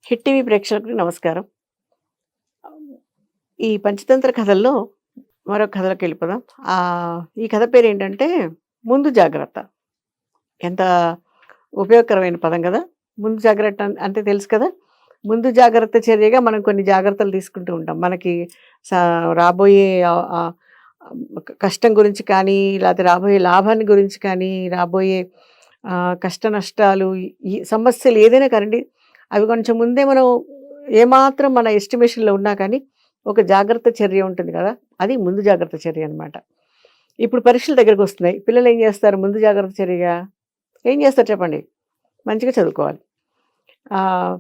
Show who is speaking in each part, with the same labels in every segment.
Speaker 1: Hit TV ప్రేక్షకులకు నమస్కారం. ఈ పంచతంత్ర కథల్లో మరో కథలోకి వెళ్ళిపోదాం. ఈ కథ పేరేంటంటే 'ముందు జాగ్రత్త'. ఎంత ఉపయోగకరమైన పదం కదా! ముందు జాగ్రత్త అంటే తెలుసు కదా! ముందు జాగ్రత్త చర్యగా మనం కొన్ని జాగ్రత్తలు తీసుకుంటూ ఉంటాం. మనకి సా రాబోయే కష్టం గురించి కానీ, లేతే రాబోయే లాభాన్ని గురించి కానీ, రాబోయే కష్ట నష్టాలు, ఈ సమస్యలు ఏదైనా కానండి, అవి కొంచెం ముందే మనం ఏమాత్రం మన ఎస్టిమేషన్‌లో ఉన్నా కానీ, ఒక జాగ్రత్త చర్య ఉంటుంది కదా! అది ముందు జాగ్రత్త చర్య అనమాట. ఇప్పుడు పరీక్షలు దగ్గరకొస్తున్నాయి. పిల్లలేం జేస్తారు ముందు జాగ్రత్త చర్యగా? ఏం జేస్తారు చెప్పండి? మంచిగా చదువుకోవాలి. ఆహ్,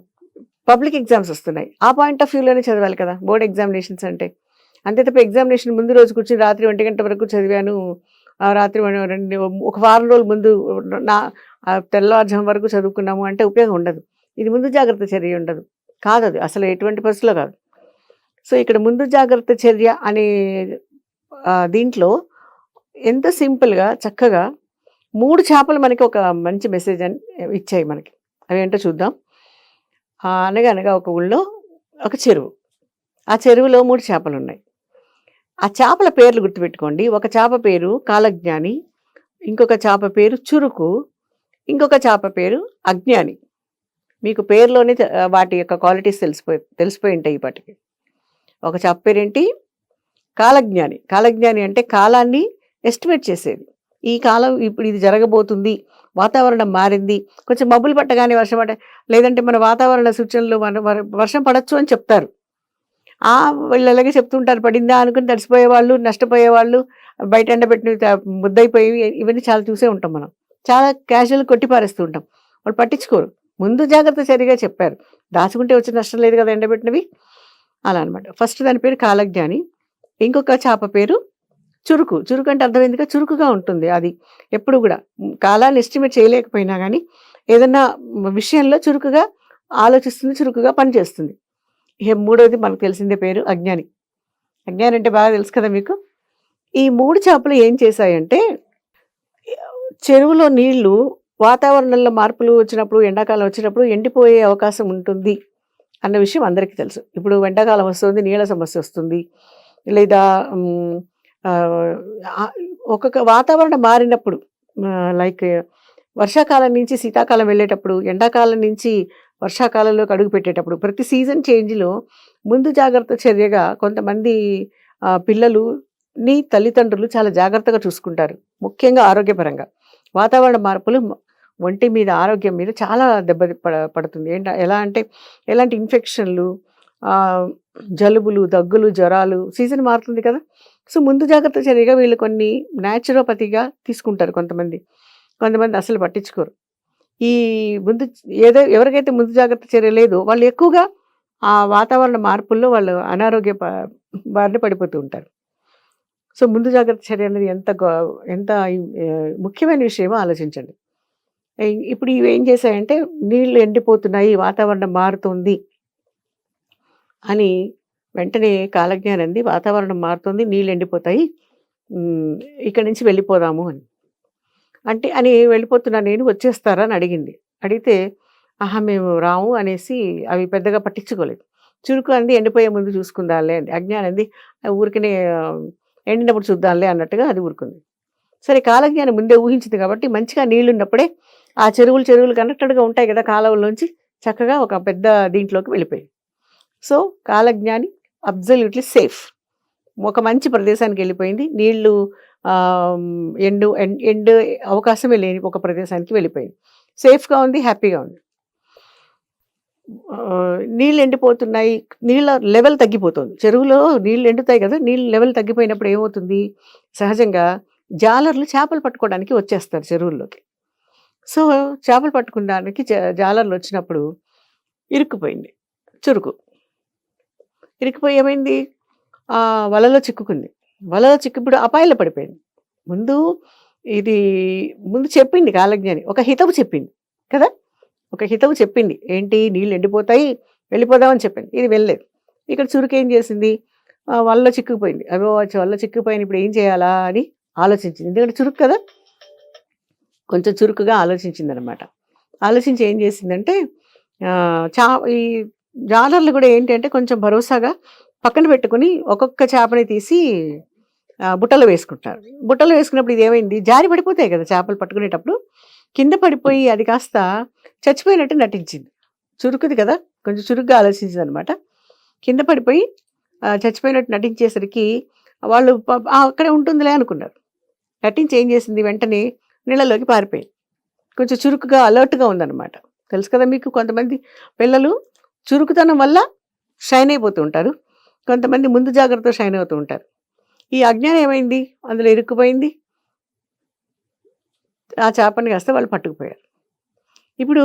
Speaker 1: పబ్లిక్ ఎగ్జామ్స్ ఒస్తున్నాయి. ఆ పాయింట్ ఆఫ్ వ్యూలోనే చదవాలి కదా! బోర్డ్ ఎగ్జామినేషన్స్ అంటే. అంతే తప్ప ఎగ్జామినేషన్ ముందు రోజు కూర్చొని రాత్రి 1 వరకు చదివాను. రాత్రి 2 ఒక వారం రోజుల ముందు నా తెల్లవారుజాము వరకు చదువుకున్నాము అంటే ఉపయోగం ఉండదు. ఇది ముందు జాగ్రత్త చర్య ఉండదు. కాదది. అసలు ఎటువంటి పరిస్థితిలో కాదు. సో, ఇక్కడ ముందు జాగ్రత్త చర్య అనే దీంట్లో ఎంత సింపుల్‌గా, చక్కగా 3 చేపలు మనకి ఒక మంచి మెసేజ్ అని ఇచ్చాయి మనకి. అవేంటో చూద్దాం. అనగనగా ఒక ఊళ్ళో ఒక చెరువు. ఆ చెరువులో 3 చేపలున్నాయి. ఆ చేపల పేర్లు గుర్తుపెట్టుకోండి. ఒక చేప పేరు కాలజ్ఞాని, ఇంకొక చేప పేరు చురుకు, ఇంకొక చేప పేరు అజ్ఞాని. మీకు పేరులోనే వాటి యొక్క క్వాలిటీస్ తెలిసిపోయి ఉంటాయి ఈ పాటికి. ఒక చేప పేరేంటి? కాలజ్ఞాని. కాలజ్ఞాని అంటే కాలాన్ని ఎస్టిమేట్ చేసేది. ఈ కాలం ఇప్పుడు ఇది జరగబోతుంది. వాతావరణం మారింది. కొంచెం మబ్బులు పట్టగానే వర్షం లేదంటే మన వాతావరణ సూచనలు వర్షం పడొచ్చు అని చెప్తారు. వీళ్ళు అలాగే చెప్తుంటారు. పడిందా అనుకుని తడిసిపోయేవాళ్ళు, నష్టపోయేవాళ్ళు, బయట ఎండబెట్టినవి ముద్దయిపోయి ఇవన్నీ చాలా చూసే ఉంటాం మనం. చాలా క్యాజువల్‌గా కొట్టి పారేస్తూ ఉంటాం. వాళ్ళు పట్టించుకోరు. ముందు జాగ్రత్త చర్యగా చెప్పారు. దాచుకుంటే వచ్చే నష్టం లేదు కదా ఎండబెట్టినవి. అలా అనమాట. ఫస్ట్ దాని పేరు కాలజ్ఞాని. ఇంకొక చేప పేరు చురుకు. చురుకు అంటే అర్థమైందిగా, చురుకుగా ఉంటుంది అది. ఎప్పుడు గూడా కాలాన్ని ఎస్టిమేట్ చేయలేకపోయినా గానీ, ఏదన్నా విషయంలో చురుకుగా ఆలోచిస్తుంది, చురుకుగా పనిచేస్తుంది. ఇక మూడోది మనకు తెలిసిందే పేరు అజ్ఞాని. అజ్ఞాని అంటే బాగా తెలుసు కదా మీకు. ఈ 3 చేపలు ఏం చేశాయంటే, చెరువులో నీళ్లు వాతావరణంలో మార్పులు వచ్చినప్పుడు, ఎండాకాలం వచ్చినప్పుడు ఎండిపోయే అవకాశం ఉంటుంది అన్న విషయం అందరికీ తెలుసు. ఇప్పుడు ఎండాకాలం వస్తుంది, నీళ్ల సమస్య వస్తుంది. లేదా ఒక్కొక్క వాతావరణం మారినప్పుడు లైక్ వర్షాకాలం నుంచి శీతాకాలం వెళ్ళేటప్పుడు, ఎండాకాలం నుంచి వర్షాకాలంలోకి అడుగుపెట్టేటప్పుడు, ప్రతి సీజన్ చేంజ్‌లో ముందు జాగ్రత్త చర్యగా కొంతమంది తల్లిదండ్రులు చాలా జాగ్రత్తగా చూసుకుంటారు. ముఖ్యంగా ఆరోగ్యపరంగా. వాతావరణ మార్పులు ఒంటి మీద, ఆరోగ్యం మీద చాలా దెబ్బ పడుతుంది. ఎలా అంటే ఎలాంటి ఇన్ఫెక్షన్‌లు, జలుబులు, దగ్గులు, జ్వరాలు సీజన్ మారుతుంది కదా! సో, ముందు జాగ్రత్త చర్యగా వీళ్ళు కొన్ని న్యాచురోపతిగా తీసుకుంటారు కొంతమంది. కొంతమంది అసలు పట్టించుకోరు. ఈ ముందు ఎవరికైతే ముందు జాగ్రత్త చర్య లేదో వాళ్ళు ఎక్కువగా ఆ వాతావరణ మార్పుల్లో వాళ్ళు అనారోగ్య బారిన పడిపోతూ ఉంటారు. సో, ముందు జాగ్రత్త చర్య అనేది ఎంత ముఖ్యమైన విషయమో ఆలోచించండి. ఇప్పుడు ఇవేం చేశాయంటే నీళ్లు ఎండిపోతున్నాయి, వాతావరణం మారుతుంది అని వెంటనే కాలజ్ఞాని అంది, వాతావరణం మారుతుంది, నీళ్ళు ఎండిపోతాయి. ఇక్కడి నుంచి వెళ్ళిపోదాము అని. అని వెళ్ళిపోతున్నా నేను, వచ్చేస్తారా అని అడిగింది. అడిగితే, ఆహా! మేము రాము అనేసి అవి పెద్దగా పట్టించుకోలేదు. చురుకు అంది, ఎండిపోయే ముందు చూసుకుందాంలే అంది. అజ్ఞాని అంది, ఊరికనే ఎండినప్పుడు చూద్దాంలే అన్నట్టుగా అది ఊరుకుంది. సరే, కాలజ్ఞాని ముందే ఊహించింది కాబట్టి మంచిగా నీళ్లున్నప్పుడే ఆ చెరువులు కనెక్టెడ్‌గా ఉంటాయి కదా కాలువల్లోంచి, చక్కగా ఒక పెద్ద దీంట్లోకి వెళ్ళిపోయింది. సో, కాలజ్ఞాని అబ్సల్యూట్‌లీ సేఫ్. ఒక మంచి ప్రదేశానికి వెళ్ళిపోయింది. నీళ్లు ఎండే అవకాశమే లేని ఒక ప్రదేశానికి వెళ్ళిపోయింది. సేఫ్‌గా ఉంది, హ్యాపీగా ఉంది. నీళ్ళు ఎండిపోతున్నాయి. నీళ్ళ లెవెల్ తగ్గిపోతుంది. చెరువులో నీళ్ళు ఎండుతాయి కదా! నీళ్ళ లెవెల్ తగ్గిపోయినప్పుడు ఏమవుతుంది? సహజంగా జాలర్లు చేపలు పట్టుకోవడానికి వచ్చేస్తారు చెరువుల్లోకి. సో, చేపలు పట్టుకోవడానికి జాలర్లు వచ్చినప్పుడు ఇరుక్కుపోయింది చురుకు. ఇరుక్కుపోయి ఏమైంది? వలలో చిక్కుకుంది. వలలో ఇప్పుడు అపాయంలో పడిపోయింది. ముందు ఇది ముందు చెప్పింది కాలజ్ఞాని. ఒక హితవు చెప్పింది కదా! ఒక హితవు చెప్పింది. ఏంటి? నీళ్ళు ఎండిపోతాయి, వెళ్ళిపోదామని చెప్పింది. ఇది వెళ్ళలేదు. ఇక్కడ చురుకేం చేసింది? వలలో చిక్కుకుపోయింది. అయ్యో! వలలో చిక్కుకుపోయాను, ఇప్పుడు ఏం చేయాలా అని ఆలోచించింది. ఎందుకంటే చురుకు కదా! కొంచెం చురుకుగా ఆలోచించిందనమాట. ఆలోచించి ఏం చేసిందంటే, చా ఈ జాలర్లు కూడా ఏంటి అంటే కొంచెం భరోసాగా పక్కన పెట్టుకొని ఒక్కొక్క చేపని తీసి బుట్టలో వేసుకుంటారు. బుట్టలో వేసుకున్నప్పుడు ఇదేమైంది, జారి పడిపోతాయి కదా చేపలు పట్టుకునేటప్పుడు. కింద పడిపోయి అది కాస్త చచ్చిపోయినట్టు నటించింది. చురుకుది కదా! కొంచెం చురుగ్గా ఆలోచించిందనమాట. కింద పడిపోయి చచ్చిపోయినట్టు నటించేసరికి వాళ్ళు అక్కడే ఉంటుందిలే అనుకున్నారు. నటించి ఏం చేసింది, వెంటనే నీళ్ళలోకి పారిపోయింది. కొంచెం చురుకుగా, అలర్ట్‌గా ఉందనమాట. తెలుసు కదా మీకు, కొంతమంది పిల్లలు చురుకుతనం వల్ల షైన్ అయిపోతూ ఉంటారు. కొంతమంది ముందు జాగ్రత్తతో షైన్ అవుతూ ఉంటారు. ఈ అజ్ఞానం ఏమైంది, అందులో ఇరుక్కుపోయింది. ఆ చేపని కాస్త వాళ్ళు పట్టుకుపోయారు. ఇప్పుడు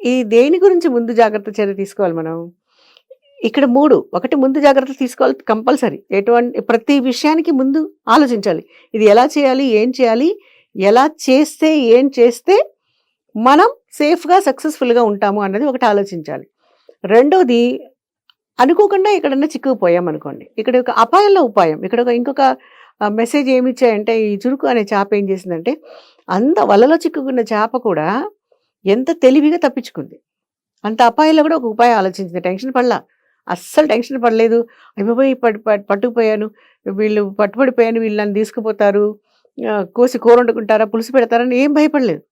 Speaker 1: ఈ దేని గురించి ముందు జాగ్రత్త చర్య తీసుకోవాలి మనం? ఇక్కడ 3 ఒకటి, ముందు జాగ్రత్తలు తీసుకోవాలి కంపల్సరీ. ప్రతి విషయానికి ముందు ఆలోచించాలి. ఇది ఎలా చేయాలి? ఏం చేయాలి? ఎలా చేస్తే, ఏం చేస్తే మనం సేఫ్‌గా, సక్సెస్‌ఫుల్‌గా ఉంటాము అన్నది ఒకటి ఆలోచించాలి. రెండోది, అనుకోకుండా ఎక్కడన్నా చిక్కుకుపోయామనుకోండి, ఇక్కడ ఒక అపాయంలో ఉపాయం. ఇక్కడ ఇంకొక మెసేజ్ ఏమిచ్చాయంటే, ఈ చురుకు అనే చేప ఏం చేసిందంటే, వలలో చిక్కుకున్న చేప కూడా ఎంత తెలివిగా తప్పించుకుంది. అంత అపాయంలో కూడా ఒక ఉపాయం ఆలోచించింది. టెన్షన్ పడలా. అస్సలు టెన్షన్ పడలేదు. అయ్యబాబోయ్! పట్టుకుపోయాను. వీళ్ళు పట్టుబడిపోయాను. వీళ్ళు నన్ను తీసుకుపోతారు. కోసి కూర వండుకుంటారా? పులుసు పెడతారని ఏం భయపడలేదు.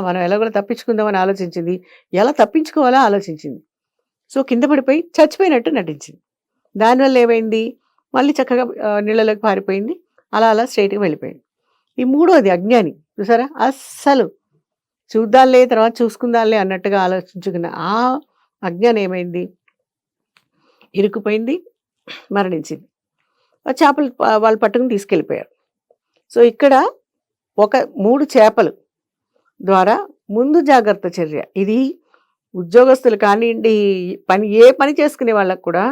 Speaker 1: మనం ఎలాగోలా తప్పించుకుందామని ఆలోచించింది. ఎలా తప్పించుకోవాలో ఆలోచించింది. సో, కింద పడిపోయి చచ్చిపోయినట్టు నటించింది. దానివల్ల ఏమైంది, మళ్ళీ చక్కగా నీళ్ళలోకి పారిపోయింది. అలా అలా స్ట్రెయిట్‌గా వెళ్ళిపోయింది. ఈ మూడోది అజ్ఞాని చూసారా? అస్సలు చూద్దాంలే, తర్వాత చూసుకుందాంలే అన్నట్టుగా ఆలోచించుకున్న ఆ అజ్ఞానం ఏమైంది, ఇరుక్కుపోయింది, మరణించింది. చేపలు వాళ్ళు పట్టుకుని తీసుకెళ్ళిపోయారు. సో, ఇక్కడ ఒక 3 చేపలు ద్వారా ముందు జాగ్రత్త చర్య. ఇది ఉద్యోగస్తులు కానియండి, ఏ పని చేసుకునే వాళ్ళకి కూడా,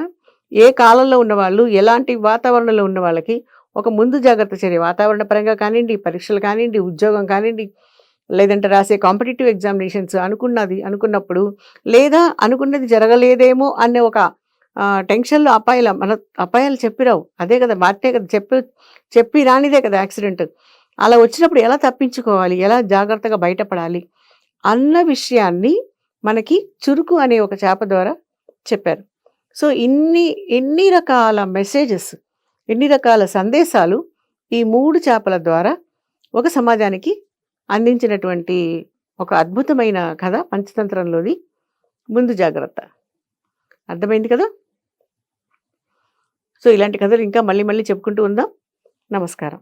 Speaker 1: ఏ కాలంలో ఉన్నవాళ్ళు, ఎలాంటి వాతావరణంలో ఉన్న వాళ్ళకి ఒక ముందు జాగ్రత్త చర్య. వాతావరణ పరంగా కానియండి, పరీక్షలు కానియండి, ఉద్యోగం కానియండి, లేదంటే రాసే కాంపిటీటివ్ ఎగ్జామినేషన్స్ అనుకున్నప్పుడు, లేదా అనుకున్నది జరగలేదేమో అనే ఒక టెన్షన్‌లో అపాయాలు చెప్పిరావు. అదే కదా, మాటే కదా, చెప్పి రానిదే కదా యాక్సిడెంట్. అలా వచ్చినప్పుడు ఎలా తప్పించుకోవాలి, ఎలా జాగ్రత్తగా బయటపడాలి అన్న విషయాన్ని మనకి చురుకు అనే ఒక చేప ద్వారా చెప్పారు. సో, ఎన్ని రకాల మెసేజెస్, ఎన్ని రకాల సందేశాలు ఈ 3 చేపల ద్వారా ఒక సమాజానికి అందించినటువంటి ఒక అద్భుతమైన కథ పంచతంత్రంలోని ముందు జాగ్రత్త. అర్థమైంది కదా! సో, ఇలాంటి కథలు ఇంకా మళ్ళీ మళ్ళీ చెప్పుకుంటూ ఉందాం. నమస్కారం.